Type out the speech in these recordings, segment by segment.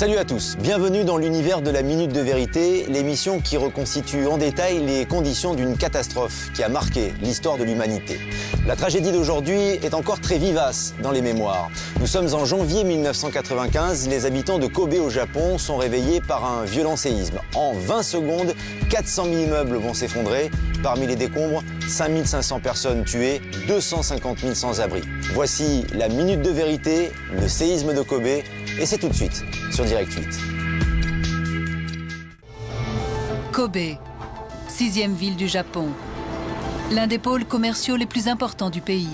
Salut à tous, bienvenue dans l'univers de la Minute de Vérité, l'émission qui reconstitue en détail les conditions d'une catastrophe qui a marqué l'histoire de l'humanité. La tragédie d'aujourd'hui est encore très vivace dans les mémoires. Nous sommes en janvier 1995, les habitants de Kobe au Japon sont réveillés par un violent séisme. En 20 secondes, 400 000 immeubles vont s'effondrer. Parmi les décombres, 5500 personnes tuées, 250 000 sans-abri. Voici la Minute de Vérité, le séisme de Kobe, et c'est tout de suite sur Direct 8. Kobe, 6e ville du Japon. L'un des pôles commerciaux les plus importants du pays.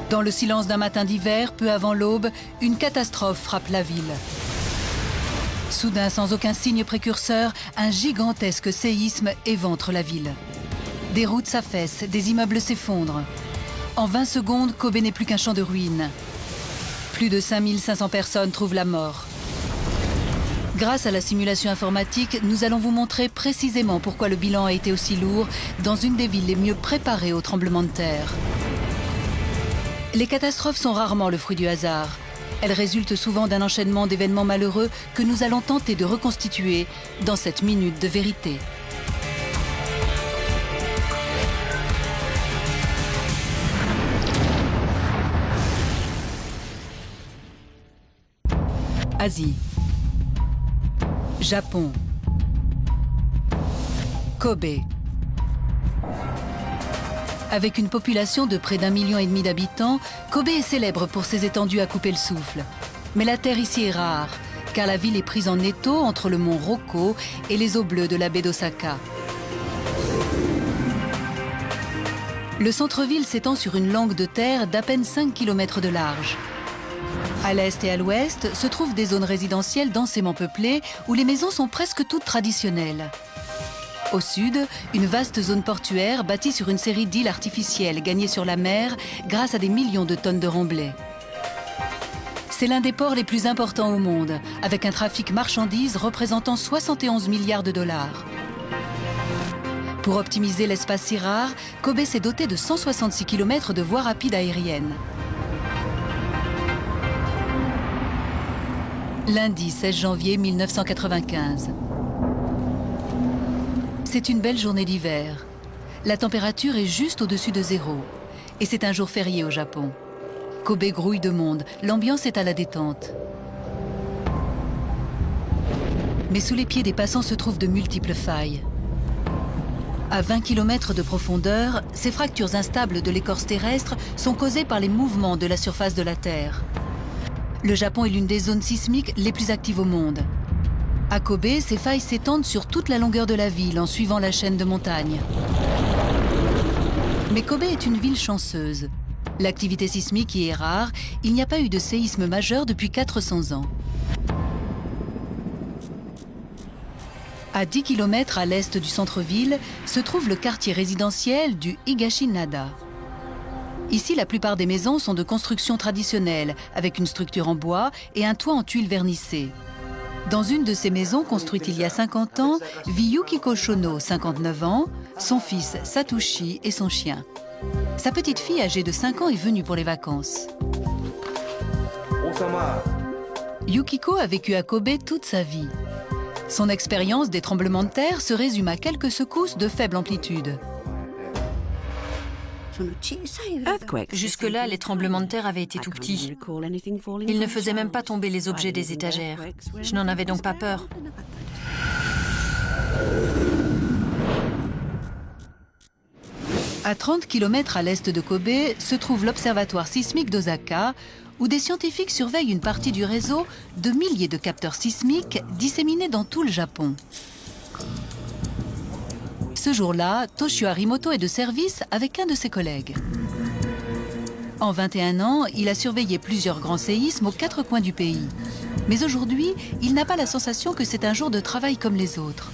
Dans le silence d'un matin d'hiver, peu avant l'aube, une catastrophe frappe la ville. Soudain, sans aucun signe précurseur, un gigantesque séisme éventre la ville. Des routes s'affaissent, des immeubles s'effondrent. En 20 secondes, Kobe n'est plus qu'un champ de ruines. Plus de 5500 personnes trouvent la mort. Grâce à la simulation informatique, nous allons vous montrer précisément pourquoi le bilan a été aussi lourd dans une des villes les mieux préparées au tremblement de terre. Les catastrophes sont rarement le fruit du hasard. Elles résultent souvent d'un enchaînement d'événements malheureux que nous allons tenter de reconstituer dans cette Minute de Vérité. Asie. Japon. Kobe. Avec une population de près d'1,5 million d'habitants, Kobe est célèbre pour ses étendues à couper le souffle. Mais la terre ici est rare, car la ville est prise en étau entre le mont Rokko et les eaux bleues de la baie d'Osaka. Le centre-ville s'étend sur une langue de terre d'à peine 5 km de large. À l'est et à l'ouest se trouvent des zones résidentielles densément peuplées où les maisons sont presque toutes traditionnelles. Au sud, une vaste zone portuaire bâtie sur une série d'îles artificielles gagnées sur la mer grâce à des millions de tonnes de remblais. C'est l'un des ports les plus importants au monde, avec un trafic marchandises représentant 71 milliards de dollars. Pour optimiser l'espace si rare, Kobe s'est doté de 166 km de voies rapides aériennes. Lundi 16 janvier 1995. C'est une belle journée d'hiver. La température est juste au-dessus de zéro. Et c'est un jour férié au Japon. Kobe grouille de monde, l'ambiance est à la détente. Mais sous les pieds des passants se trouvent de multiples failles. À 20 km de profondeur, ces fractures instables de l'écorce terrestre sont causées par les mouvements de la surface de la Terre. Le Japon est l'une des zones sismiques les plus actives au monde. À Kobe, ces failles s'étendent sur toute la longueur de la ville en suivant la chaîne de montagnes. Mais Kobe est une ville chanceuse. L'activité sismique y est rare, il n'y a pas eu de séisme majeur depuis 400 ans. À 10 km à l'est du centre-ville se trouve le quartier résidentiel du Higashinada. Ici, la plupart des maisons sont de construction traditionnelle, avec une structure en bois et un toit en tuiles vernissées. Dans une de ces maisons, construite il y a 50 ans, vit Yukiko Shono, 59 ans, son fils Satoshi et son chien. Sa petite fille, âgée de 5 ans, est venue pour les vacances. Yukiko a vécu à Kobe toute sa vie. Son expérience des tremblements de terre se résume à quelques secousses de faible amplitude. Jusque-là, les tremblements de terre avaient été tout petits. Ils ne faisaient même pas tomber les objets des étagères. Je n'en avais donc pas peur. À 30 km à l'est de Kobe se trouve l'observatoire sismique d'Osaka, où des scientifiques surveillent une partie du réseau de milliers de capteurs sismiques disséminés dans tout le Japon. Ce jour-là, Toshio Harimoto est de service avec un de ses collègues. En 21 ans, il a surveillé plusieurs grands séismes aux 4 coins du pays. Mais aujourd'hui, il n'a pas la sensation que c'est un jour de travail comme les autres.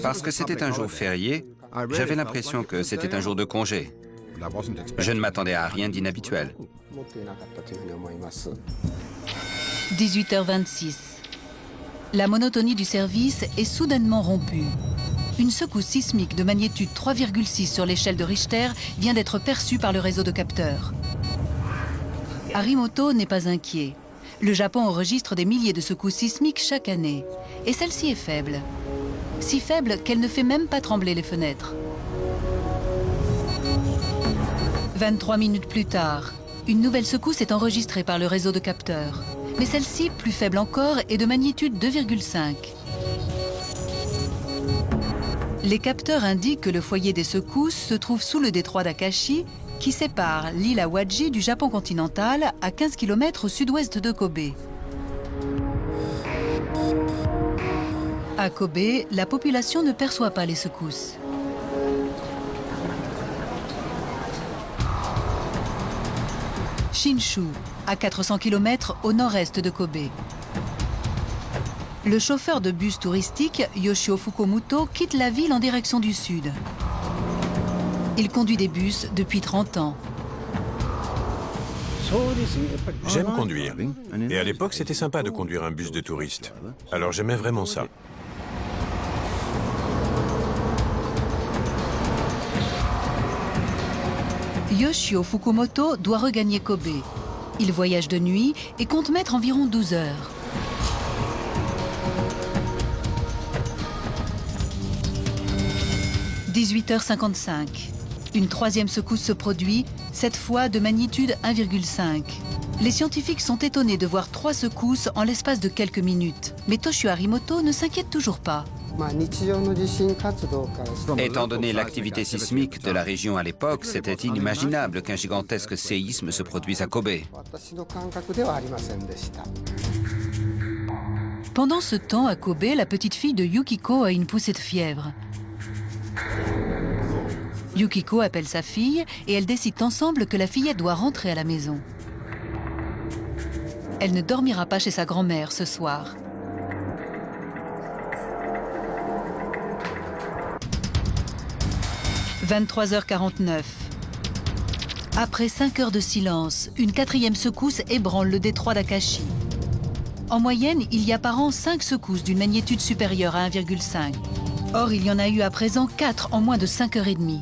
Parce que c'était un jour férié, j'avais l'impression que c'était un jour de congé. Je ne m'attendais à rien d'inhabituel. 18h26. La monotonie du service est soudainement rompue. Une secousse sismique de magnitude 3,6 sur l'échelle de Richter vient d'être perçue par le réseau de capteurs. Harimoto n'est pas inquiet. Le Japon enregistre des milliers de secousses sismiques chaque année. Et celle-ci est faible. Si faible qu'elle ne fait même pas trembler les fenêtres. 23 minutes plus tard, une nouvelle secousse est enregistrée par le réseau de capteurs. Mais celle-ci, plus faible encore, est de magnitude 2,5. Les capteurs indiquent que le foyer des secousses se trouve sous le détroit d'Akashi, qui sépare l'île Awaji du Japon continental à 15 km au sud-ouest de Kobe. À Kobe, la population ne perçoit pas les secousses. Shinshu, à 400 km au nord-est de Kobe. Le chauffeur de bus touristique, Yoshio Fukumoto, quitte la ville en direction du sud. Il conduit des bus depuis 30 ans. J'aime conduire. Et à l'époque, c'était sympa de conduire un bus de touristes. Alors j'aimais vraiment ça. Yoshio Fukumoto doit regagner Kobe. Il voyage de nuit et compte mettre environ 12 heures. « 18h55. Une troisième secousse se produit, cette fois de magnitude 1,5. Les scientifiques sont étonnés de voir 3 secousses en l'espace de quelques minutes. Mais Toshio Harimoto ne s'inquiète toujours pas. Étant donné l'activité sismique de la région à l'époque, c'était inimaginable qu'un gigantesque séisme se produise à Kobe. Pendant ce temps, à Kobe, la petite fille de Yukiko a une poussée de fièvre. Yukiko appelle sa fille et elles décident ensemble que la fillette doit rentrer à la maison. Elle ne dormira pas chez sa grand-mère ce soir. « 23h49. Après 5 heures de silence, une quatrième secousse ébranle le détroit d'Akashi. En moyenne, il y a par an 5 secousses d'une magnitude supérieure à 1,5. Or, il y en a eu à présent 4 en moins de 5h30.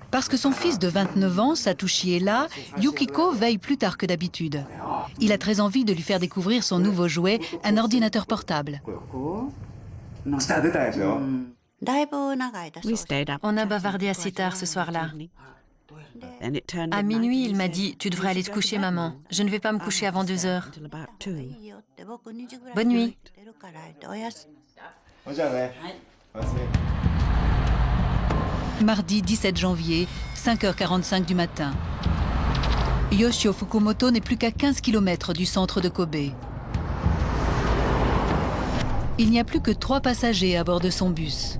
Parce que son fils de 29 ans, Satoshi, est là, Yukiko veille plus tard que d'habitude. Il a très envie de lui faire découvrir son nouveau jouet, un ordinateur portable. On a bavardé assez tard ce soir-là. À minuit, il m'a dit « Tu devrais aller te coucher, maman. Je ne vais pas me coucher avant 2 heures. » Bonne nuit. Mardi 17 janvier, 5h45 du matin. Yoshio Fukumoto n'est plus qu'à 15 km du centre de Kobe. Il n'y a plus que 3 passagers à bord de son bus.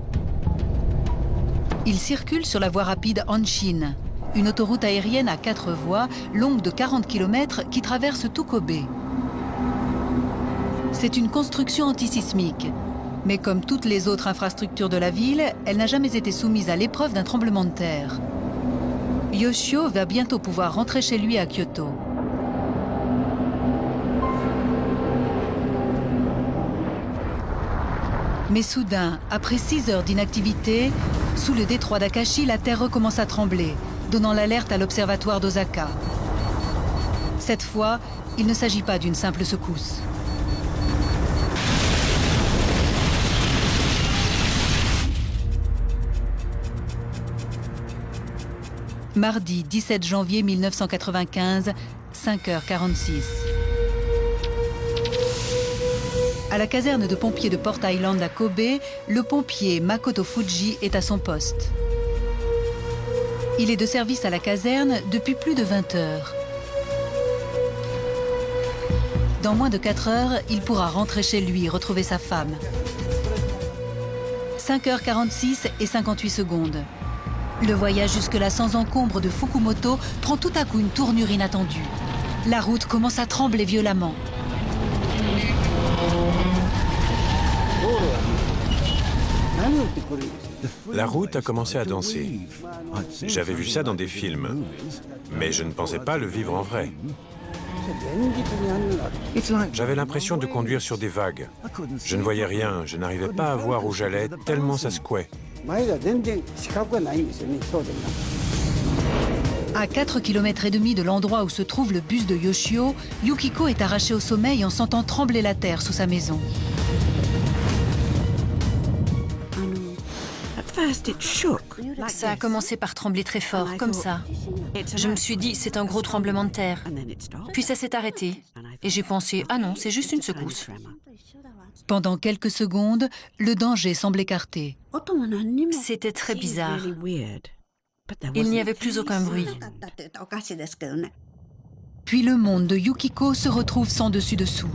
Il circule sur la voie rapide Hanshin, une autoroute aérienne à 4 voies, longue de 40 km, qui traverse tout Kobe. C'est une construction antisismique. Mais comme toutes les autres infrastructures de la ville, elle n'a jamais été soumise à l'épreuve d'un tremblement de terre. Yoshio va bientôt pouvoir rentrer chez lui à Kyoto. Mais soudain, après 6 heures d'inactivité, sous le détroit d'Akashi, la terre recommence à trembler, donnant l'alerte à l'observatoire d'Osaka. Cette fois, il ne s'agit pas d'une simple secousse. Mardi 17 janvier 1995, 5h46. À la caserne de pompiers de Port Island à Kobe, le pompier Makoto Fuji est à son poste. Il est de service à la caserne depuis plus de 20 heures. Dans moins de 4 heures, il pourra rentrer chez lui et retrouver sa femme. 5h46 et 58 secondes. Le voyage jusque-là sans encombre de Fukumoto prend tout à coup une tournure inattendue. La route commence à trembler violemment. La route a commencé à danser. J'avais vu ça dans des films, mais je ne pensais pas le vivre en vrai. J'avais l'impression de conduire sur des vagues. Je ne voyais rien, je n'arrivais pas à voir où j'allais, tellement ça secouait. À 4,5 km de l'endroit où se trouve le bus de Yoshio, Yukiko est arrachée au sommeil en sentant trembler la terre sous sa maison. Ça a commencé par trembler très fort, comme ça. Je me suis dit, c'est un gros tremblement de terre. Puis ça s'est arrêté. Et j'ai pensé, ah non, c'est juste une secousse. Pendant quelques secondes, le danger semble écarté. C'était très bizarre. Il n'y avait plus aucun bruit. Puis le monde de Yukiko se retrouve sans dessus-dessous.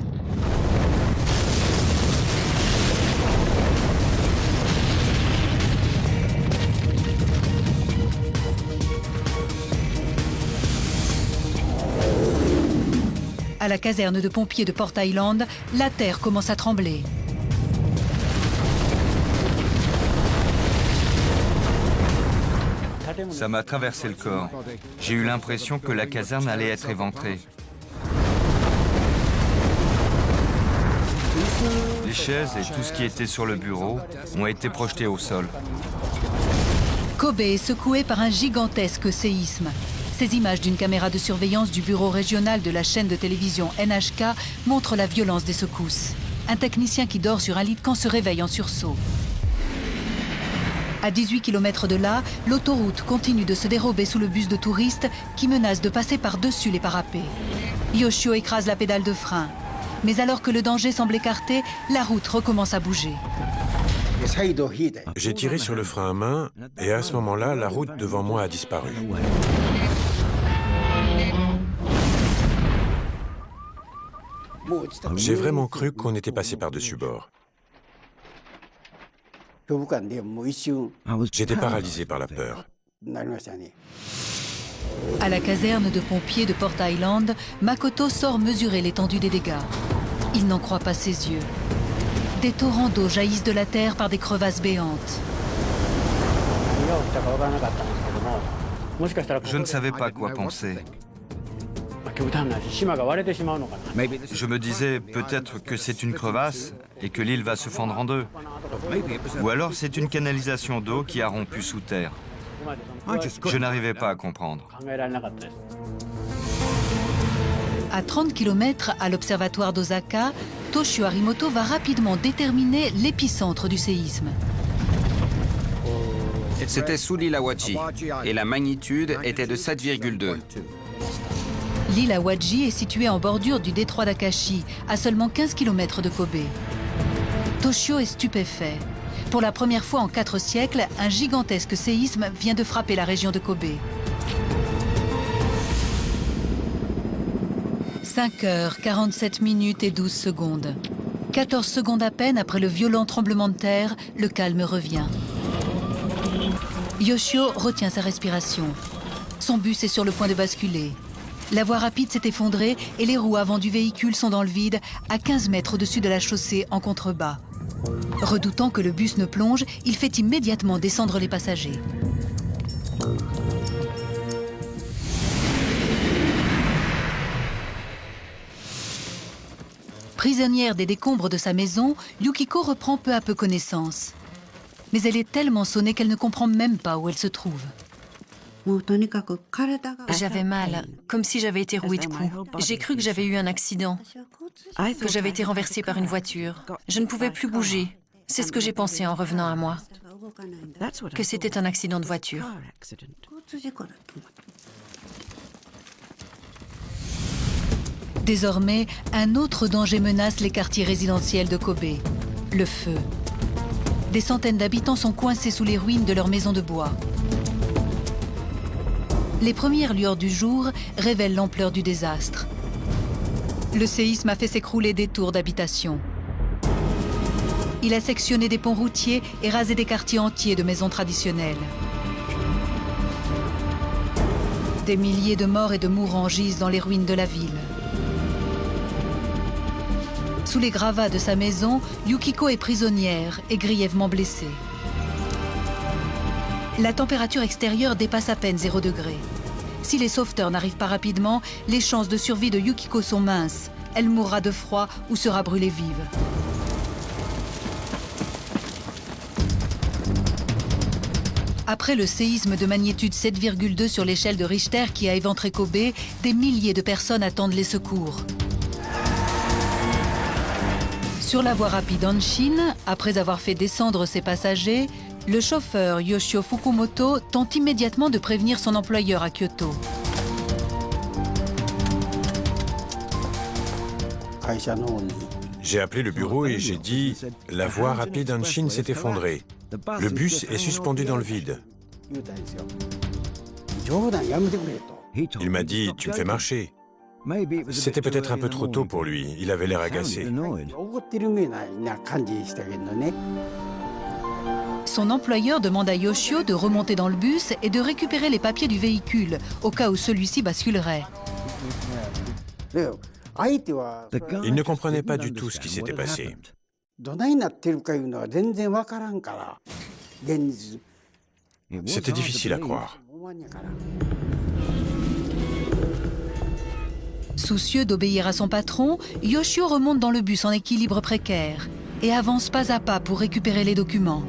À la caserne de pompiers de Port Island, la terre commence à trembler. Ça m'a traversé le corps. J'ai eu l'impression que la caserne allait être éventrée. Les chaises et tout ce qui était sur le bureau ont été projetés au sol. Kobe est secoué par un gigantesque séisme. Ces images d'une caméra de surveillance du bureau régional de la chaîne de télévision NHK montrent la violence des secousses. Un technicien qui dort sur un lit de camp se réveille en sursaut. À 18 km de là, l'autoroute continue de se dérober sous le bus de touristes qui menace de passer par-dessus les parapets. Yoshio écrase la pédale de frein. Mais alors que le danger semble écarté, la route recommence à bouger. J'ai tiré sur le frein à main et à ce moment-là, la route devant moi a disparu. J'ai vraiment cru qu'on était passé par-dessus bord. J'étais paralysé par la peur. À la caserne de pompiers de Port Island, Makoto sort mesurer l'étendue des dégâts. Il n'en croit pas ses yeux. Des torrents d'eau jaillissent de la terre par des crevasses béantes. Je ne savais pas quoi penser. Je me disais peut-être que c'est une crevasse et que l'île va se fendre en deux. Ou alors c'est une canalisation d'eau qui a rompu sous terre. Je n'arrivais pas à comprendre. À 30 km à l'observatoire d'Osaka, Toshio Harimoto va rapidement déterminer l'épicentre du séisme. C'était sous l'île Awaji et la magnitude était de 7,2. L'île Awaji est située en bordure du détroit d'Akashi, à seulement 15 km de Kobe. Toshio est stupéfait. Pour la première fois en 4 siècles, un gigantesque séisme vient de frapper la région de Kobe. 5h47 et 12 secondes. 14 secondes à peine après le violent tremblement de terre, le calme revient. Yoshio retient sa respiration. Son bus est sur le point de basculer. La voie rapide s'est effondrée et les roues avant du véhicule sont dans le vide, à 15 mètres au-dessus de la chaussée en contrebas. Redoutant que le bus ne plonge, il fait immédiatement descendre les passagers. Prisonnière des décombres de sa maison, Yukiko reprend peu à peu connaissance. Mais elle est tellement sonnée qu'elle ne comprend même pas où elle se trouve. J'avais mal, comme si j'avais été rouée de coups. J'ai cru que j'avais eu un accident, que j'avais été renversée par une voiture. Je ne pouvais plus bouger. C'est ce que j'ai pensé en revenant à moi, que c'était un accident de voiture. Désormais, un autre danger menace les quartiers résidentiels de Kobe, le feu. Des centaines d'habitants sont coincés sous les ruines de leurs maisons de bois. Les premières lueurs du jour révèlent l'ampleur du désastre. Le séisme a fait s'écrouler des tours d'habitation. Il a sectionné des ponts routiers et rasé des quartiers entiers de maisons traditionnelles. Des milliers de morts et de mourants gisent dans les ruines de la ville. Sous les gravats de sa maison, Yukiko est prisonnière et grièvement blessée. La température extérieure dépasse à peine 0 degré. Si les sauveteurs n'arrivent pas rapidement, les chances de survie de Yukiko sont minces. Elle mourra de froid ou sera brûlée vive. Après le séisme de magnitude 7,2 sur l'échelle de Richter qui a éventré Kobe, des milliers de personnes attendent les secours. Sur la voie rapide Hanshin, après avoir fait descendre ses passagers, le chauffeur Yoshio Fukumoto tente immédiatement de prévenir son employeur à Kyoto. J'ai appelé le bureau et j'ai dit « La voie rapide Hanshin s'est effondrée. Le bus est suspendu dans le vide. » Il m'a dit « Tu me fais marcher. » C'était peut-être un peu trop tôt pour lui. Il avait l'air agacé. Son employeur demande à Yoshio de remonter dans le bus et de récupérer les papiers du véhicule, au cas où celui-ci basculerait. Il ne comprenait pas du tout ce qui s'était passé. C'était difficile à croire. Soucieux d'obéir à son patron, Yoshio remonte dans le bus en équilibre précaire et avance pas à pas pour récupérer les documents.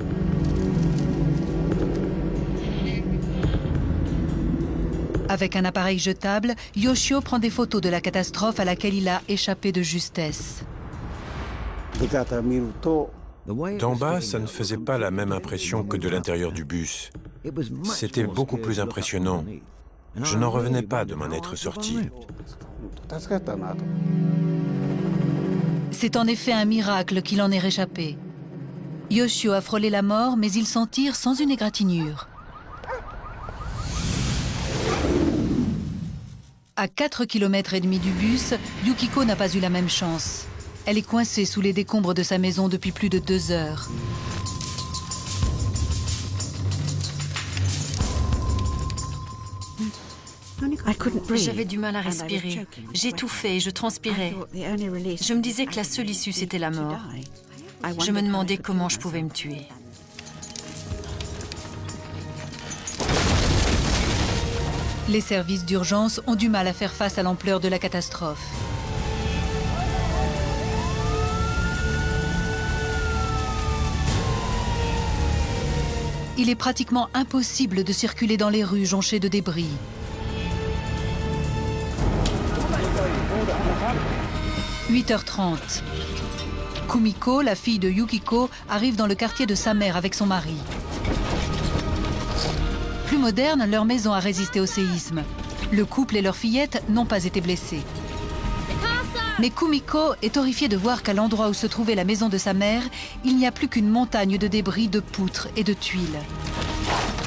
Avec un appareil jetable, Yoshio prend des photos de la catastrophe à laquelle il a échappé de justesse. D'en bas, ça ne faisait pas la même impression que de l'intérieur du bus. C'était beaucoup plus impressionnant. Je n'en revenais pas de m'en être sorti. C'est en effet un miracle qu'il en ait réchappé. Yoshio a frôlé la mort, mais il s'en tire sans une égratignure. À 4,5 km du bus, Yukiko n'a pas eu la même chance. Elle est coincée sous les décombres de sa maison depuis plus de 2 heures. J'avais du mal à respirer. J'étouffais et je transpirais. Je me disais que la seule issue, c'était la mort. Je me demandais comment je pouvais me tuer. Les services d'urgence ont du mal à faire face à l'ampleur de la catastrophe. Il est pratiquement impossible de circuler dans les rues jonchées de débris. « 8h30. Kumiko, la fille de Yukiko, arrive dans le quartier de sa mère avec son mari. Plus moderne, leur maison a résisté au séisme. Le couple et leur fillette n'ont pas été blessés. Mais Kumiko est horrifiée de voir qu'à l'endroit où se trouvait la maison de sa mère, il n'y a plus qu'une montagne de débris, de poutres et de tuiles.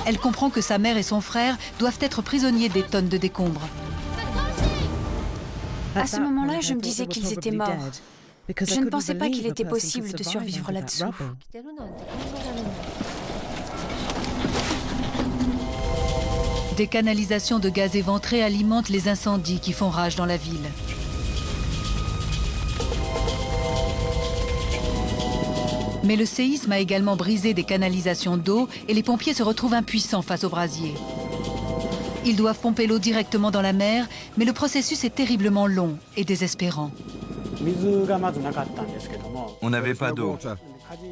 Elle comprend que sa mère et son frère doivent être prisonniers des tonnes de décombres. À ce moment-là, je me disais qu'ils étaient morts. Je ne pensais pas qu'il était possible de survivre là-dessous. Des canalisations de gaz éventrés alimentent les incendies qui font rage dans la ville. Mais le séisme a également brisé des canalisations d'eau et les pompiers se retrouvent impuissants face aux brasiers. Ils doivent pomper l'eau directement dans la mer, mais le processus est terriblement long et désespérant. On n'avait pas d'eau.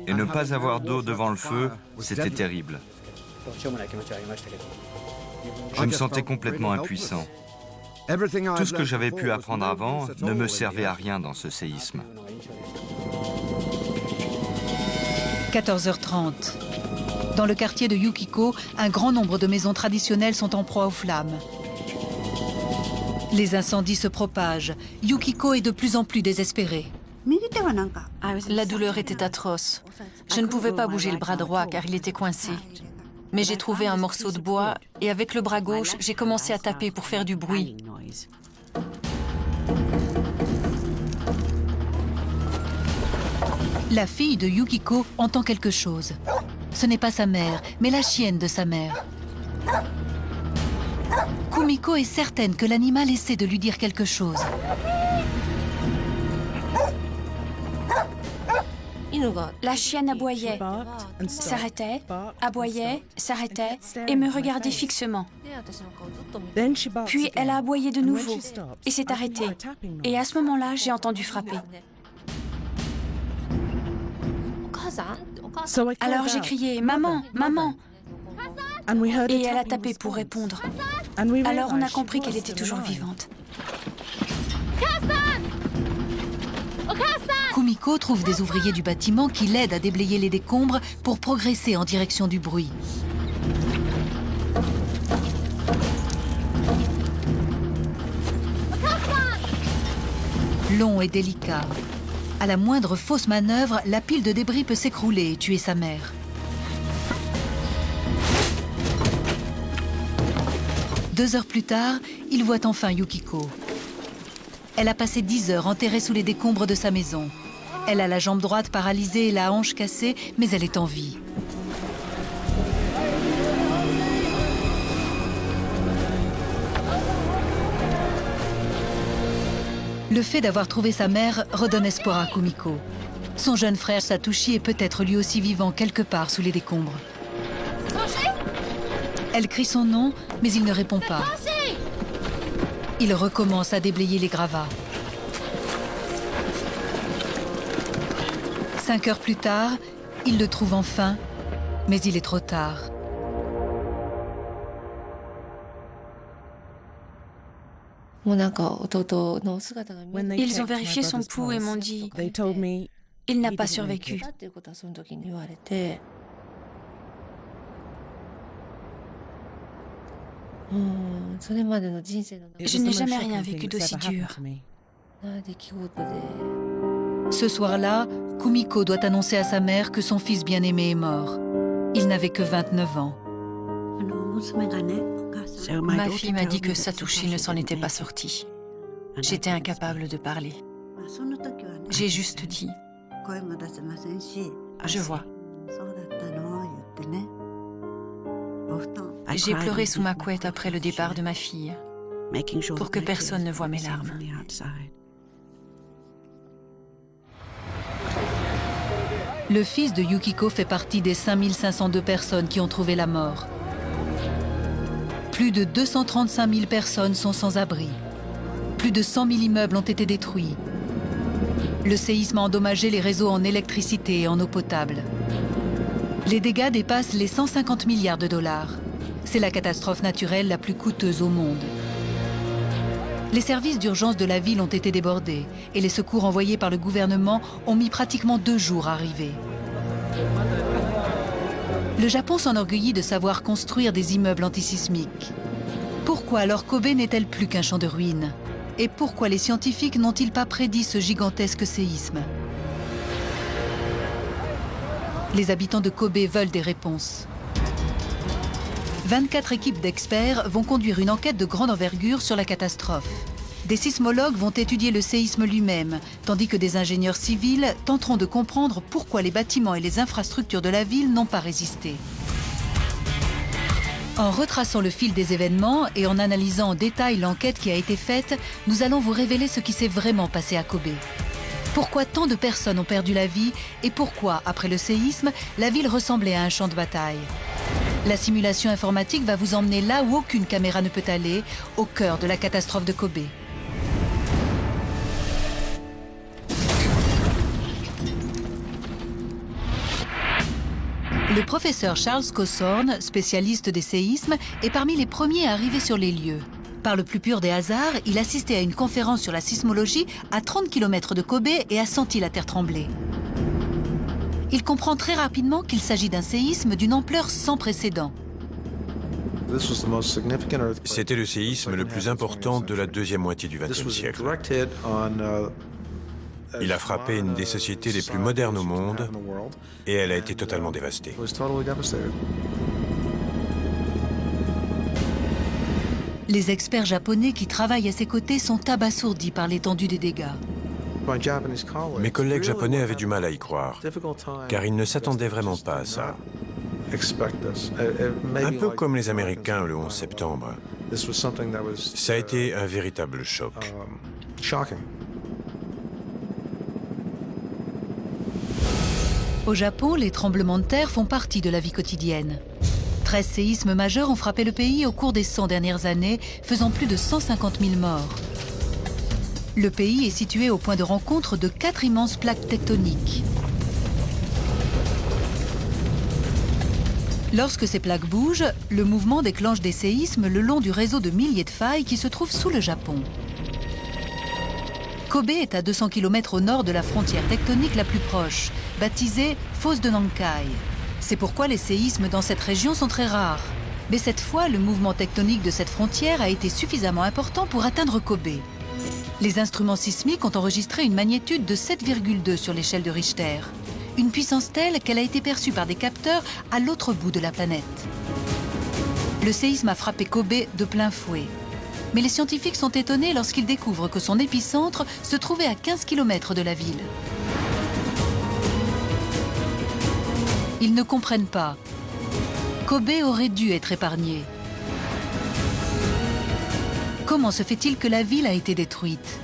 Et ne pas avoir d'eau devant le feu, c'était terrible. Je me sentais complètement impuissant. Tout ce que j'avais pu apprendre avant ne me servait à rien dans ce séisme. 14h30. Dans le quartier de Yukiko, un grand nombre de maisons traditionnelles sont en proie aux flammes. Les incendies se propagent. Yukiko est de plus en plus désespérée. La douleur était atroce. Je ne pouvais pas bouger le bras droit car il était coincé. Mais j'ai trouvé un morceau de bois et avec le bras gauche, j'ai commencé à taper pour faire du bruit. La fille de Yukiko entend quelque chose. Ce n'est pas sa mère, mais la chienne de sa mère. Kumiko est certaine que l'animal essaie de lui dire quelque chose. La chienne aboyait, s'arrêtait, aboyait, s'arrêtait et me regardait fixement. Puis elle a aboyé de nouveau et s'est arrêtée. Et à ce moment-là, j'ai entendu frapper. Alors j'ai crié « Maman, maman !» Et elle a tapé pour répondre. Alors on a compris qu'elle était toujours vivante. Kumiko trouve des ouvriers du bâtiment qui l'aident à déblayer les décombres pour progresser en direction du bruit. Long et délicat. À la moindre fausse manœuvre, la pile de débris peut s'écrouler et tuer sa mère. 2 heures plus tard, il voit enfin Yukiko. Elle a passé 10 heures enterrée sous les décombres de sa maison. Elle a la jambe droite paralysée et la hanche cassée, mais elle est en vie. Le fait d'avoir trouvé sa mère redonne espoir à Kumiko. Son jeune frère Satoshi est peut-être lui aussi vivant quelque part sous les décombres. Elle crie son nom, mais il ne répond pas. Il recommence à déblayer les gravats. 5 heures plus tard, il le trouve enfin, mais il est trop tard. Ils ont vérifié son pouls et m'ont dit « Il n'a pas survécu ». Je n'ai jamais rien vécu d'aussi dur. Ce soir-là, Kumiko doit annoncer à sa mère que son fils bien-aimé est mort. Il n'avait que 29 ans. Ma fille m'a dit que Satoshi ne s'en était pas sorti. J'étais incapable de parler. J'ai juste dit « Je vois ». J'ai pleuré sous ma couette après le départ de ma fille, pour que personne ne voie mes larmes. Le fils de Yukiko fait partie des 5502 personnes qui ont trouvé la mort. Plus de 235 000 personnes sont sans abri. Plus de 100 000 immeubles ont été détruits. Le séisme a endommagé les réseaux en électricité et en eau potable. Les dégâts dépassent les 150 milliards de dollars. C'est la catastrophe naturelle la plus coûteuse au monde. Les services d'urgence de la ville ont été débordés et les secours envoyés par le gouvernement ont mis pratiquement 2 jours à arriver. Le Japon s'enorgueillit de savoir construire des immeubles antisismiques. Pourquoi alors Kobe n'est-elle plus qu'un champ de ruines? Et pourquoi les scientifiques n'ont-ils pas prédit ce gigantesque séisme? Les habitants de Kobe veulent des réponses. 24 équipes d'experts vont conduire une enquête de grande envergure sur la catastrophe. Des sismologues vont étudier le séisme lui-même, tandis que des ingénieurs civils tenteront de comprendre pourquoi les bâtiments et les infrastructures de la ville n'ont pas résisté. En retraçant le fil des événements et en analysant en détail l'enquête qui a été faite, nous allons vous révéler ce qui s'est vraiment passé à Kobe. Pourquoi tant de personnes ont perdu la vie et pourquoi, après le séisme, la ville ressemblait à un champ de bataille. La simulation informatique va vous emmener là où aucune caméra ne peut aller, au cœur de la catastrophe de Kobe. Le professeur Charles Cawthorne, spécialiste des séismes, est parmi les premiers à arriver sur les lieux. Par le plus pur des hasards, il assistait à une conférence sur la sismologie à 30 km de Kobe et a senti la terre trembler. Il comprend très rapidement qu'il s'agit d'un séisme d'une ampleur sans précédent. C'était le séisme le plus important de la deuxième moitié du XXe siècle. Il a frappé une des sociétés les plus modernes au monde et elle a été totalement dévastée. Les experts japonais qui travaillent à ses côtés sont abasourdis par l'étendue des dégâts. Mes collègues japonais avaient du mal à y croire, car ils ne s'attendaient vraiment pas à ça. Un peu comme les Américains le 11 septembre. Ça a été un véritable choc. Au Japon, les tremblements de terre font partie de la vie quotidienne. 13 séismes majeurs ont frappé le pays au cours des 100 dernières années, faisant plus de 150 000 morts. Le pays est situé au point de rencontre de 4 immenses plaques tectoniques. Lorsque ces plaques bougent, le mouvement déclenche des séismes le long du réseau de milliers de failles qui se trouvent sous le Japon. Kobe est à 200 km au nord de la frontière tectonique la plus proche, baptisée fosse de Nankai. C'est pourquoi les séismes dans cette région sont très rares. Mais cette fois, le mouvement tectonique de cette frontière a été suffisamment important pour atteindre Kobe. Les instruments sismiques ont enregistré une magnitude de 7,2 sur l'échelle de Richter. Une puissance telle qu'elle a été perçue par des capteurs à l'autre bout de la planète. Le séisme a frappé Kobe de plein fouet. Mais les scientifiques sont étonnés lorsqu'ils découvrent que son épicentre se trouvait à 15 km de la ville. Ils ne comprennent pas. Kobe aurait dû être épargné. Comment se fait-il que la ville a été détruite?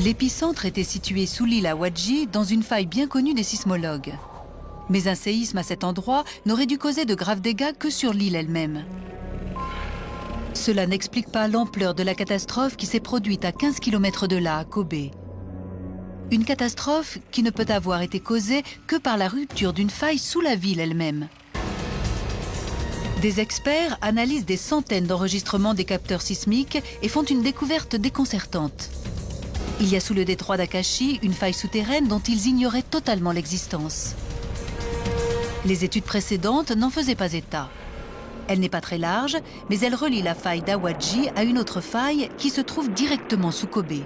L'épicentre était situé sous l'île Awaji, dans une faille bien connue des sismologues. Mais un séisme à cet endroit n'aurait dû causer de graves dégâts que sur l'île elle-même. Cela n'explique pas l'ampleur de la catastrophe qui s'est produite à 15 km de là, à Kobe. Une catastrophe qui ne peut avoir été causée que par la rupture d'une faille sous la ville elle-même. Des experts analysent des centaines d'enregistrements des capteurs sismiques et font une découverte déconcertante. Il y a sous le détroit d'Akashi une faille souterraine dont ils ignoraient totalement l'existence. Les études précédentes n'en faisaient pas état. Elle n'est pas très large, mais elle relie la faille d'Awaji à une autre faille qui se trouve directement sous Kobe.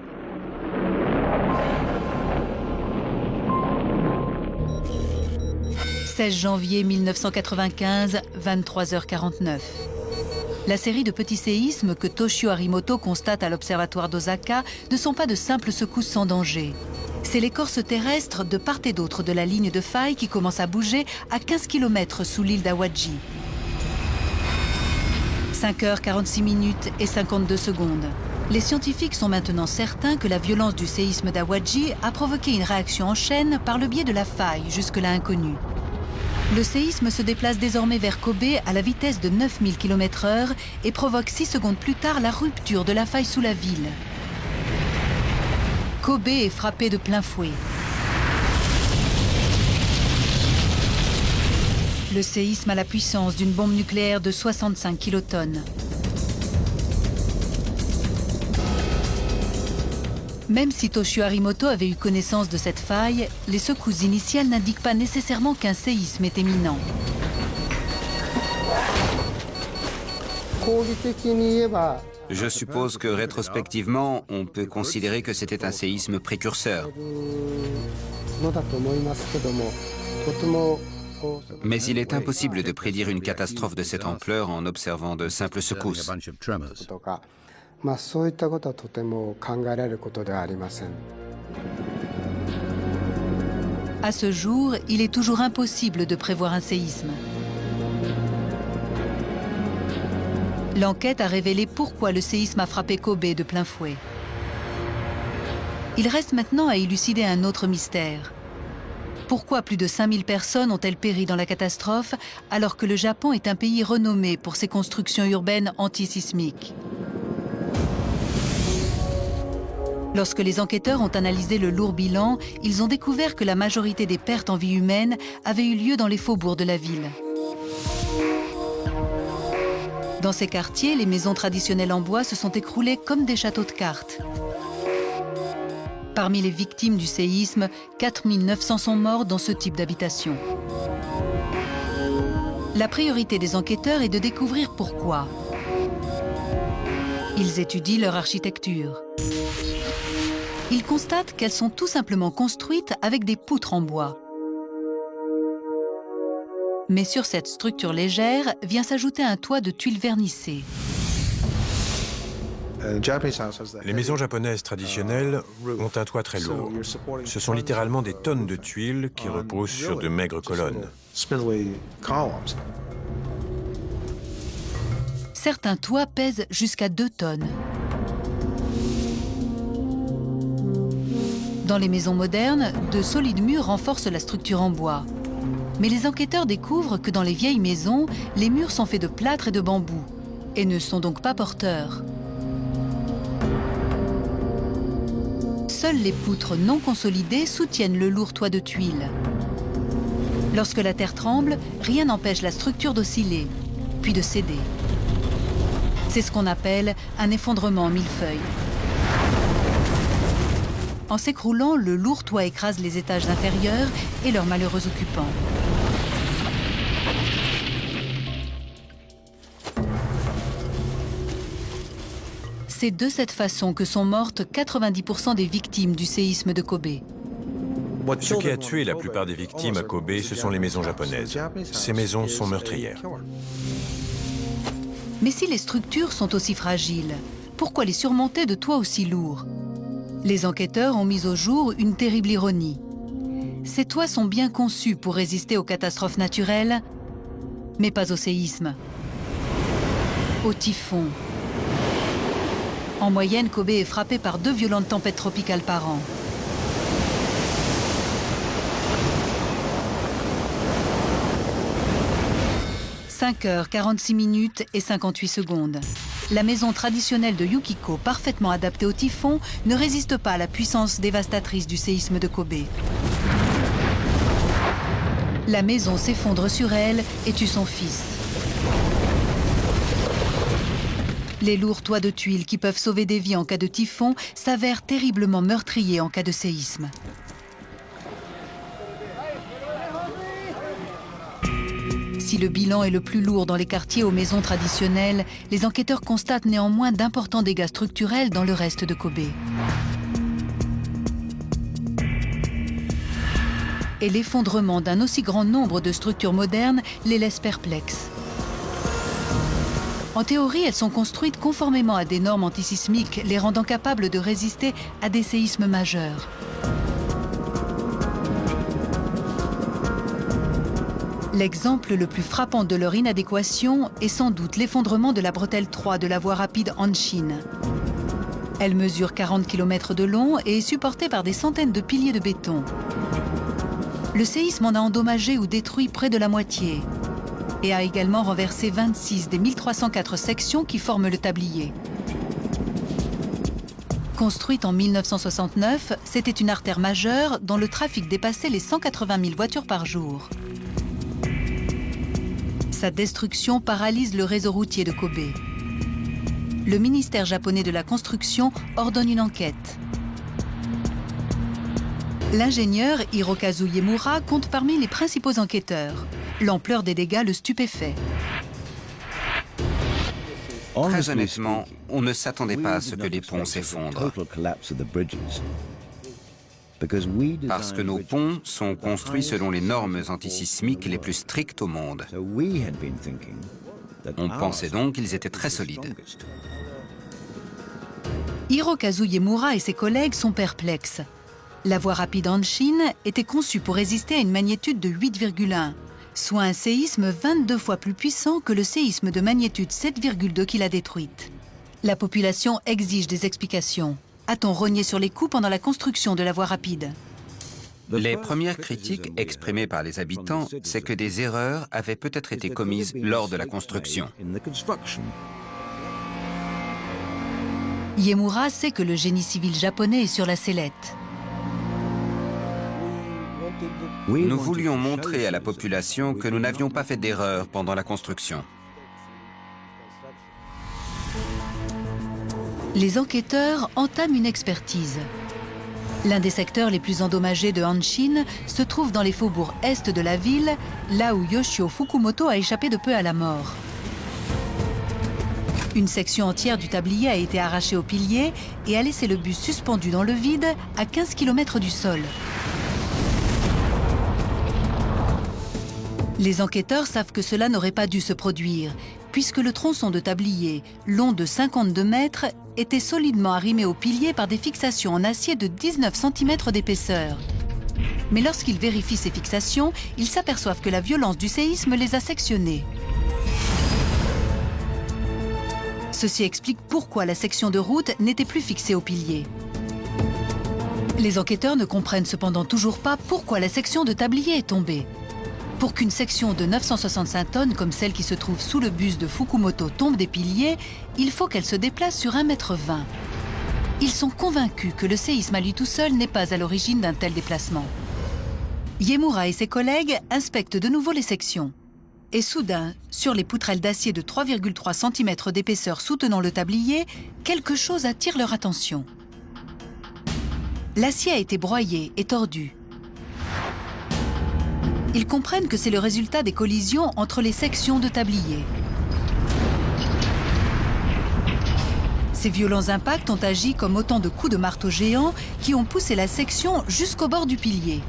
« 16 janvier 1995, 23h49. La série de petits séismes que Toshio Harimoto constate à l'observatoire d'Osaka ne sont pas de simples secousses sans danger. C'est l'écorce terrestre de part et d'autre de la ligne de faille qui commence à bouger à 15 km sous l'île d'Awaji. 5h46 et 52 secondes. Les scientifiques sont maintenant certains que la violence du séisme d'Awaji a provoqué une réaction en chaîne par le biais de la faille, jusque-là inconnue. Le séisme se déplace désormais vers Kobe à la vitesse de 9000 km/h et provoque 6 secondes plus tard la rupture de la faille sous la ville. Kobe est frappé de plein fouet. Le séisme a la puissance d'une bombe nucléaire de 65 kilotonnes. Même si Toshio Harimoto avait eu connaissance de cette faille, les secousses initiales n'indiquent pas nécessairement qu'un séisme est imminent. Je suppose que rétrospectivement, on peut considérer que c'était un séisme précurseur. Mais il est impossible de prédire une catastrophe de cette ampleur en observant de simples secousses. À ce jour, il est toujours impossible de prévoir un séisme. L'enquête a révélé pourquoi le séisme a frappé Kobe de plein fouet. Il reste maintenant à élucider un autre mystère. Pourquoi plus de 5000 personnes ont-elles péri dans la catastrophe alors que le Japon est un pays renommé pour ses constructions urbaines antisismiques? Lorsque les enquêteurs ont analysé le lourd bilan, ils ont découvert que la majorité des pertes en vie humaine avaient eu lieu dans les faubourgs de la ville. Dans ces quartiers, les maisons traditionnelles en bois se sont écroulées comme des châteaux de cartes. Parmi les victimes du séisme, 4900 sont morts dans ce type d'habitation. La priorité des enquêteurs est de découvrir pourquoi. Ils étudient leur architecture. Ils constatent qu'elles sont tout simplement construites avec des poutres en bois. Mais sur cette structure légère vient s'ajouter un toit de tuiles vernissées. Les maisons japonaises traditionnelles ont un toit très lourd. Ce sont littéralement des tonnes de tuiles qui reposent sur de maigres colonnes. Certains toits pèsent jusqu'à 2 tonnes. Dans les maisons modernes, de solides murs renforcent la structure en bois. Mais les enquêteurs découvrent que dans les vieilles maisons, les murs sont faits de plâtre et de bambou, et ne sont donc pas porteurs. Seules les poutres non consolidées soutiennent le lourd toit de tuiles. Lorsque la terre tremble, rien n'empêche la structure d'osciller, puis de céder. C'est ce qu'on appelle un effondrement en millefeuille. En s'écroulant, le lourd toit écrase les étages inférieurs et leurs malheureux occupants. C'est de cette façon que sont mortes 90% des victimes du séisme de Kobe. Ce qui a tué la plupart des victimes à Kobe, ce sont les maisons japonaises. Ces maisons sont meurtrières. Mais si les structures sont aussi fragiles, pourquoi les surmonter de toits aussi lourds? Les enquêteurs ont mis au jour une terrible ironie. Ces toits sont bien conçus pour résister aux catastrophes naturelles, mais pas au séisme, au typhon. En moyenne, Kobe est frappé par 2 violentes tempêtes tropicales par an. « 5h46 et 58 secondes. La maison traditionnelle de Yukiko, parfaitement adaptée au typhon, ne résiste pas à la puissance dévastatrice du séisme de Kobe. La maison s'effondre sur elle et tue son fils. Les lourds toits de tuiles qui peuvent sauver des vies en cas de typhon s'avèrent terriblement meurtriers en cas de séisme. Si le bilan est le plus lourd dans les quartiers aux maisons traditionnelles, les enquêteurs constatent néanmoins d'importants dégâts structurels dans le reste de Kobe. Et l'effondrement d'un aussi grand nombre de structures modernes les laisse perplexes. En théorie, elles sont construites conformément à des normes antisismiques, les rendant capables de résister à des séismes majeurs. L'exemple le plus frappant de leur inadéquation est sans doute l'effondrement de la bretelle 3 de la voie rapide Hanshin. Elle mesure 40 km de long et est supportée par des centaines de piliers de béton. Le séisme en a endommagé ou détruit près de la moitié et a également renversé 26 des 1304 sections qui forment le tablier. Construite en 1969, c'était une artère majeure dont le trafic dépassait les 180 000 voitures par jour. Sa destruction paralyse le réseau routier de Kobe. Le ministère japonais de la Construction ordonne une enquête. L'ingénieur Hirokazu Yemura compte parmi les principaux enquêteurs. L'ampleur des dégâts le stupéfait. Très honnêtement, on ne s'attendait pas à ce que les ponts s'effondrent. Parce que nos ponts sont construits selon les normes antisismiques les plus strictes au monde. On pensait donc qu'ils étaient très solides. Hirokazu Yemura et ses collègues sont perplexes. La voie rapide Hanshin était conçue pour résister à une magnitude de 8,1, soit un séisme 22 fois plus puissant que le séisme de magnitude 7,2 qui l'a détruite. La population exige des explications. A-t-on rogné sur les coûts pendant la construction de la voie rapide? Les premières critiques exprimées par les habitants, c'est que des erreurs avaient peut-être été commises lors de la construction. Yemura sait que le génie civil japonais est sur la sellette. Nous voulions montrer à la population que nous n'avions pas fait d'erreur pendant la construction. Les enquêteurs entament une expertise. L'un des secteurs les plus endommagés de Hanshin se trouve dans les faubourgs est de la ville, là où Yoshio Fukumoto a échappé de peu à la mort. Une section entière du tablier a été arrachée au pilier et a laissé le bus suspendu dans le vide à 15 km du sol. Les enquêteurs savent que cela n'aurait pas dû se produire, puisque le tronçon de tablier, long de 52 mètres, était solidement arrimé au pilier par des fixations en acier de 19 cm d'épaisseur. Mais lorsqu'ils vérifient ces fixations, ils s'aperçoivent que la violence du séisme les a sectionnés. Ceci explique pourquoi la section de route n'était plus fixée au pilier. Les enquêteurs ne comprennent cependant toujours pas pourquoi la section de tablier est tombée. Pour qu'une section de 965 tonnes, comme celle qui se trouve sous le bus de Fukumoto, tombe des piliers, il faut qu'elle se déplace sur 1,20 m. Ils sont convaincus que le séisme à lui tout seul n'est pas à l'origine d'un tel déplacement. Yemura et ses collègues inspectent de nouveau les sections. Et soudain, sur les poutrelles d'acier de 3,3 cm d'épaisseur soutenant le tablier, quelque chose attire leur attention. L'acier a été broyé et tordu. Ils comprennent que c'est le résultat des collisions entre les sections de tablier. Ces violents impacts ont agi comme autant de coups de marteau géants qui ont poussé la section jusqu'au bord du pilier.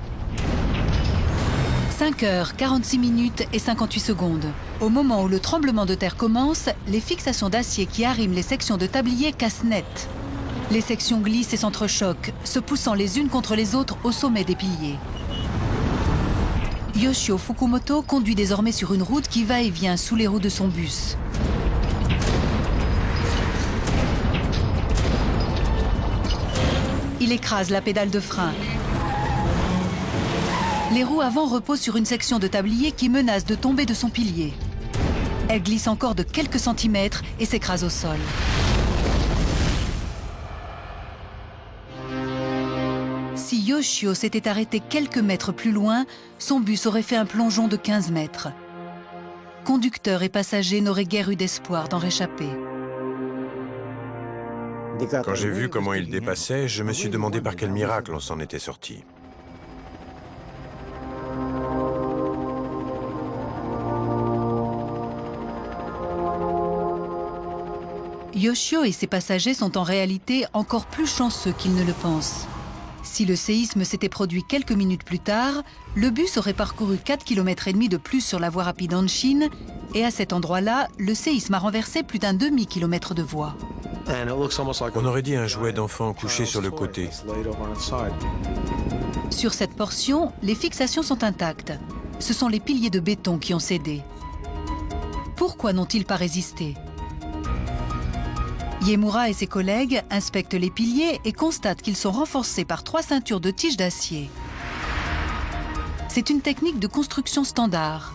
5 heures, 46 minutes et 58 secondes. Au moment où le tremblement de terre commence, les fixations d'acier qui arriment les sections de tablier cassent net. Les sections glissent et s'entrechoquent, se poussant les unes contre les autres au sommet des piliers. Yoshio Fukumoto conduit désormais sur une route qui va et vient sous les roues de son bus. Il écrase la pédale de frein. Les roues avant reposent sur une section de tablier qui menace de tomber de son pilier. Elle glisse encore de quelques centimètres et s'écrase au sol. Si Yoshio s'était arrêté quelques mètres plus loin, son bus aurait fait un plongeon de 15 mètres. Conducteurs et passagers n'auraient guère eu d'espoir d'en réchapper. Quand j'ai vu comment il dépassait, je me suis demandé par quel miracle on s'en était sorti. Yoshio et ses passagers sont en réalité encore plus chanceux qu'ils ne le pensent. Si le séisme s'était produit quelques minutes plus tard, le bus aurait parcouru 4,5 km de plus sur la voie rapide Hanshin, et à cet endroit-là, le séisme a renversé plus d'un demi-kilomètre de voie. On aurait dit un jouet d'enfant couché sur le côté. Sur cette portion, les fixations sont intactes. Ce sont les piliers de béton qui ont cédé. Pourquoi n'ont-ils pas résisté ? Yemura et ses collègues inspectent les piliers et constatent qu'ils sont renforcés par 3 ceintures de tiges d'acier. C'est une technique de construction standard.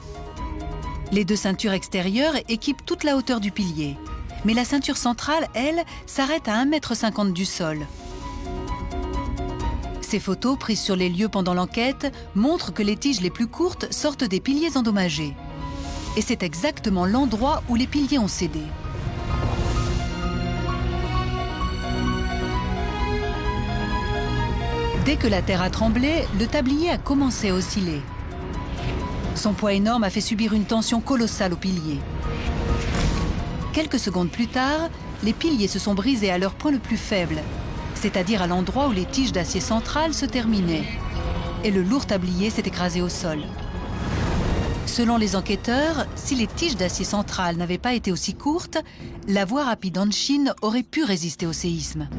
Les 2 ceintures extérieures équipent toute la hauteur du pilier. Mais la ceinture centrale, elle, s'arrête à 1,50 m du sol. Ces photos, prises sur les lieux pendant l'enquête, montrent que les tiges les plus courtes sortent des piliers endommagés. Et c'est exactement l'endroit où les piliers ont cédé. Dès que la terre a tremblé, le tablier a commencé à osciller. Son poids énorme a fait subir une tension colossale aux piliers. Quelques secondes plus tard, les piliers se sont brisés à leur point le plus faible, c'est-à-dire à l'endroit où les tiges d'acier centrales se terminaient. Et le lourd tablier s'est écrasé au sol. Selon les enquêteurs, si les tiges d'acier centrales n'avaient pas été aussi courtes, la voie rapide Hanshin aurait pu résister au séisme.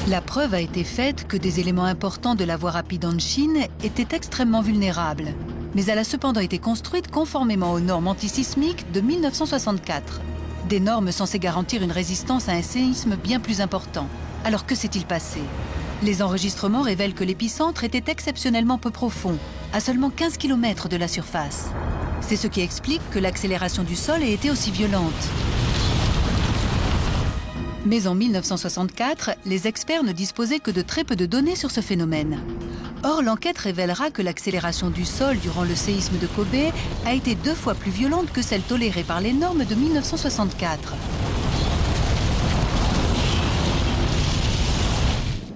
La preuve a été faite que des éléments importants de la voie rapide Hanshin étaient extrêmement vulnérables. Mais elle a cependant été construite conformément aux normes antisismiques de 1964. Des normes censées garantir une résistance à un séisme bien plus important. Alors que s'est-il passé ? Les enregistrements révèlent que l'épicentre était exceptionnellement peu profond, à seulement 15 km de la surface. C'est ce qui explique que l'accélération du sol ait été aussi violente. Mais en 1964, les experts ne disposaient que de très peu de données sur ce phénomène. Or, l'enquête révélera que l'accélération du sol durant le séisme de Kobe a été 2 fois plus violente que celle tolérée par les normes de 1964.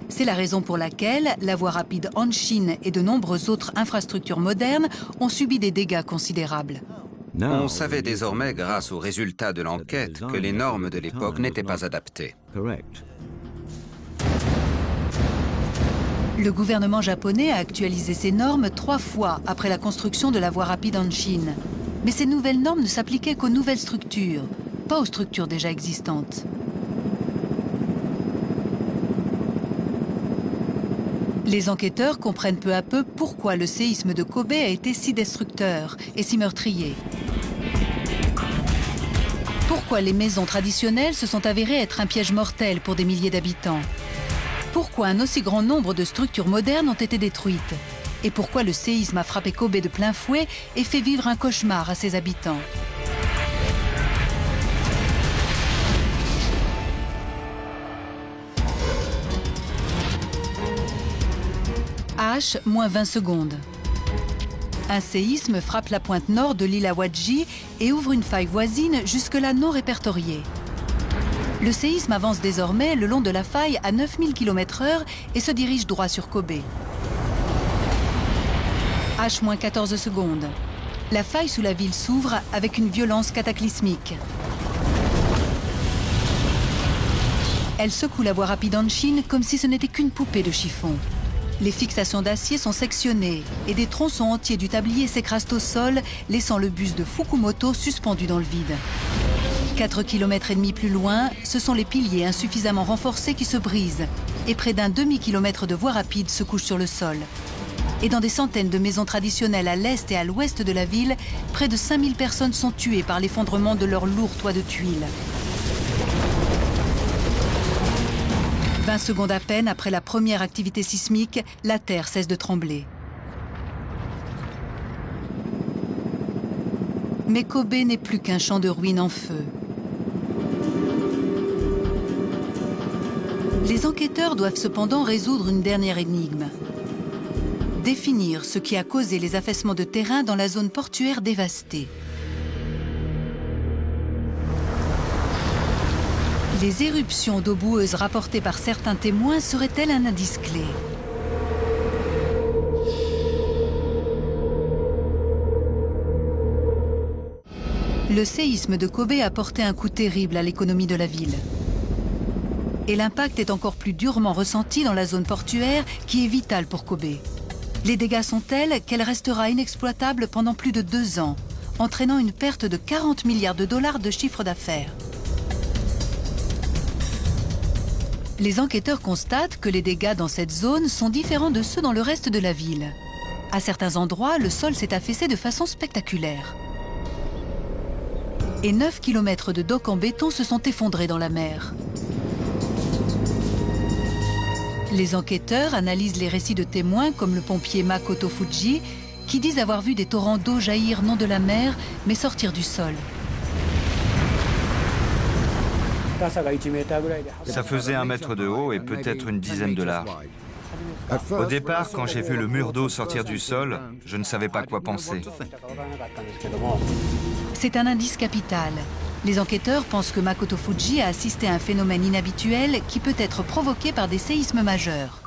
C'est la raison pour laquelle la voie rapide Hanshin et de nombreuses autres infrastructures modernes ont subi des dégâts considérables. On savait désormais, grâce aux résultats de l'enquête, que les normes de l'époque n'étaient pas adaptées. Le gouvernement japonais a actualisé ces normes 3 fois après la construction de la voie rapide Hanshin. Mais ces nouvelles normes ne s'appliquaient qu'aux nouvelles structures, pas aux structures déjà existantes. Les enquêteurs comprennent peu à peu pourquoi le séisme de Kobe a été si destructeur et si meurtrier. Pourquoi les maisons traditionnelles se sont avérées être un piège mortel pour des milliers d'habitants? Pourquoi un aussi grand nombre de structures modernes ont été détruites? Et pourquoi le séisme a frappé Kobe de plein fouet et fait vivre un cauchemar à ses habitants? H, moins 20 secondes. Un séisme frappe la pointe nord de l'île Awadji et ouvre une faille voisine jusque-là non répertoriée. Le séisme avance désormais le long de la faille à 9000 km/h et se dirige droit sur Kobe. H, moins 14 secondes. La faille sous la ville s'ouvre avec une violence cataclysmique. Elle secoue la voie rapide en Chine comme si ce n'était qu'une poupée de chiffon. Les fixations d'acier sont sectionnées et des tronçons entiers du tablier s'écrasent au sol, laissant le bus de Fukumoto suspendu dans le vide. 4,5 km plus loin, ce sont les piliers insuffisamment renforcés qui se brisent et près d'un demi-kilomètre de voie rapide se couche sur le sol. Et dans des centaines de maisons traditionnelles à l'est et à l'ouest de la ville, près de 5000 personnes sont tuées par l'effondrement de leurs lourds toits de tuiles. 20 secondes à peine après la première activité sismique, la terre cesse de trembler. Mais Kobe n'est plus qu'un champ de ruines en feu. Les enquêteurs doivent cependant résoudre une dernière énigme. Définir ce qui a causé les affaissements de terrain dans la zone portuaire dévastée. Les éruptions d'eau boueuse rapportées par certains témoins seraient-elles un indice clé? Le séisme de Kobe a porté un coup terrible à l'économie de la ville. Et l'impact est encore plus durement ressenti dans la zone portuaire qui est vitale pour Kobe. Les dégâts sont tels qu'elle restera inexploitable pendant plus de 2 ans, entraînant une perte de 40 milliards de dollars de chiffre d'affaires. Les enquêteurs constatent que les dégâts dans cette zone sont différents de ceux dans le reste de la ville. À certains endroits, le sol s'est affaissé de façon spectaculaire. Et 9 km de docks en béton se sont effondrés dans la mer. Les enquêteurs analysent les récits de témoins comme le pompier Makoto Fuji, qui disent avoir vu des torrents d'eau jaillir non de la mer, mais sortir du sol. Ça faisait 1 mètre de haut et peut-être une dizaine de large. Au départ, quand j'ai vu le mur d'eau sortir du sol, je ne savais pas quoi penser. C'est un indice capital. Les enquêteurs pensent que Makoto Fuji a assisté à un phénomène inhabituel qui peut être provoqué par des séismes majeurs.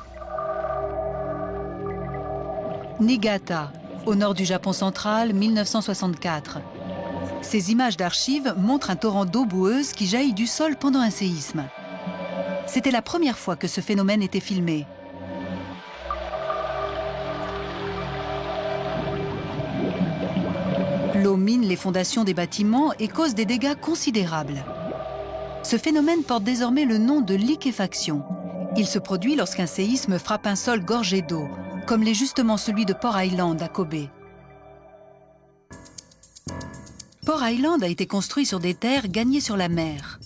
Niigata, au nord du Japon central, 1964. Ces images d'archives montrent un torrent d'eau boueuse qui jaillit du sol pendant un séisme. C'était la première fois que ce phénomène était filmé. L'eau mine les fondations des bâtiments et cause des dégâts considérables. Ce phénomène porte désormais le nom de liquéfaction. Il se produit lorsqu'un séisme frappe un sol gorgé d'eau, comme l'est justement celui de Port Island à Kobe. Port Island a été construit sur des terres gagnées sur la mer.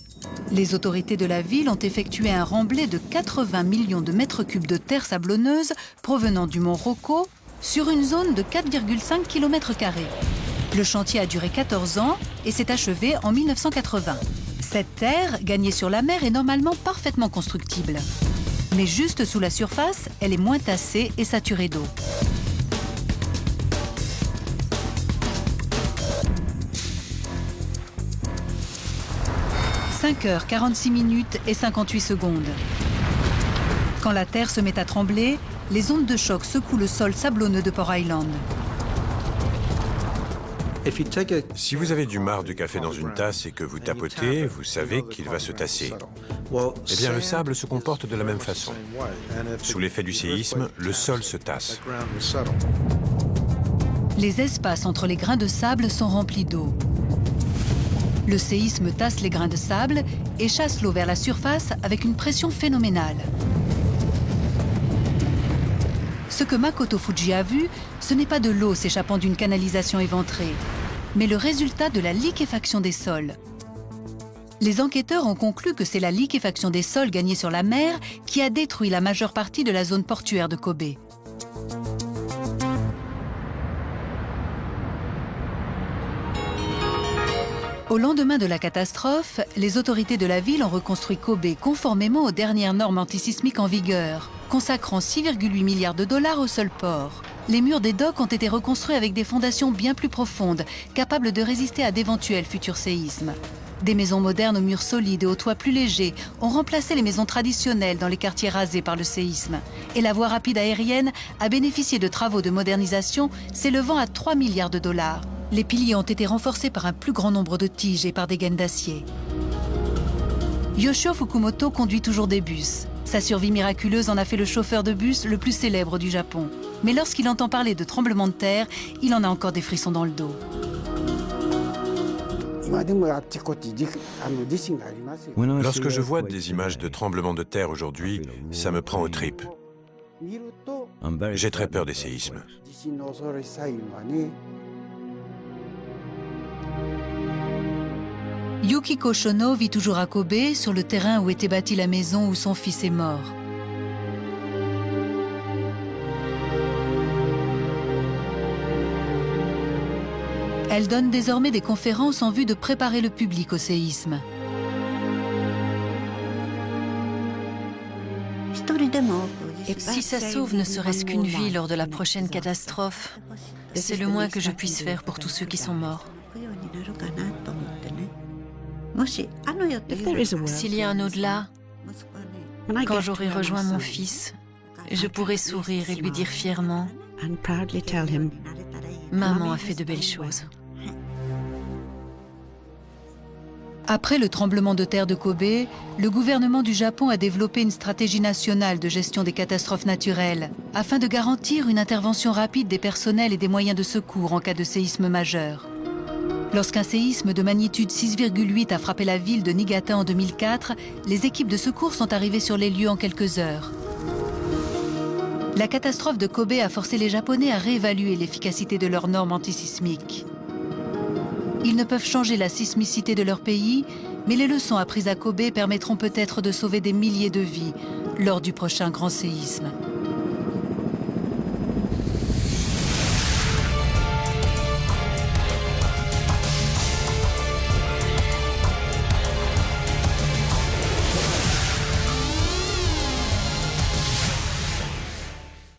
Les autorités de la ville ont effectué un remblai de 80 millions de mètres cubes de terre sablonneuse provenant du mont Roko sur une zone de 4,5 km². Le chantier a duré 14 ans et s'est achevé en 1980. Cette terre, gagnée sur la mer, est normalement parfaitement constructible. Mais juste sous la surface, elle est moins tassée et saturée d'eau. « 5h46 et 58 secondes. Quand la terre se met à trembler, les ondes de choc secouent le sol sablonneux de Port Island. Si vous avez du marc de café dans une tasse et que vous tapotez, vous savez qu'il va se tasser. Eh bien, le sable se comporte de la même façon. Sous l'effet du séisme, le sol se tasse. Les espaces entre les grains de sable sont remplis d'eau. Le séisme tasse les grains de sable et chasse l'eau vers la surface avec une pression phénoménale. Ce que Makoto Fuji a vu, ce n'est pas de l'eau s'échappant d'une canalisation éventrée, mais le résultat de la liquéfaction des sols. Les enquêteurs ont conclu que c'est la liquéfaction des sols gagnés sur la mer qui a détruit la majeure partie de la zone portuaire de Kobe. Au lendemain de la catastrophe, les autorités de la ville ont reconstruit Kobe conformément aux dernières normes antisismiques en vigueur, consacrant 6,8 milliards de dollars au seul port. Les murs des docks ont été reconstruits avec des fondations bien plus profondes, capables de résister à d'éventuels futurs séismes. Des maisons modernes aux murs solides et aux toits plus légers ont remplacé les maisons traditionnelles dans les quartiers rasés par le séisme. Et la voie rapide aérienne a bénéficié de travaux de modernisation s'élevant à 3 milliards de dollars. Les piliers ont été renforcés par un plus grand nombre de tiges et par des gaines d'acier. Yoshio Fukumoto conduit toujours des bus. Sa survie miraculeuse en a fait le chauffeur de bus le plus célèbre du Japon. Mais lorsqu'il entend parler de tremblements de terre, il en a encore des frissons dans le dos. Lorsque je vois des images de tremblements de terre aujourd'hui, ça me prend aux tripes. J'ai très peur des séismes. Yukiko Shono vit toujours à Kobe, sur le terrain où était bâtie la maison où son fils est mort. Elle donne désormais des conférences en vue de préparer le public au séisme. Si ça sauve ne serait-ce qu'une vie lors de la prochaine catastrophe, c'est le moins que je puisse faire pour tous ceux qui sont morts. S'il y a un au-delà, quand j'aurai rejoint mon fils, je pourrai sourire et lui dire fièrement « Maman a fait de belles choses ». Après le tremblement de terre de Kobe, le gouvernement du Japon a développé une stratégie nationale de gestion des catastrophes naturelles afin de garantir une intervention rapide des personnels et des moyens de secours en cas de séisme majeur. Lorsqu'un séisme de magnitude 6,8 a frappé la ville de Niigata en 2004, les équipes de secours sont arrivées sur les lieux en quelques heures. La catastrophe de Kobe a forcé les Japonais à réévaluer l'efficacité de leurs normes antisismiques. Ils ne peuvent changer la sismicité de leur pays, mais les leçons apprises à Kobe permettront peut-être de sauver des milliers de vies lors du prochain grand séisme.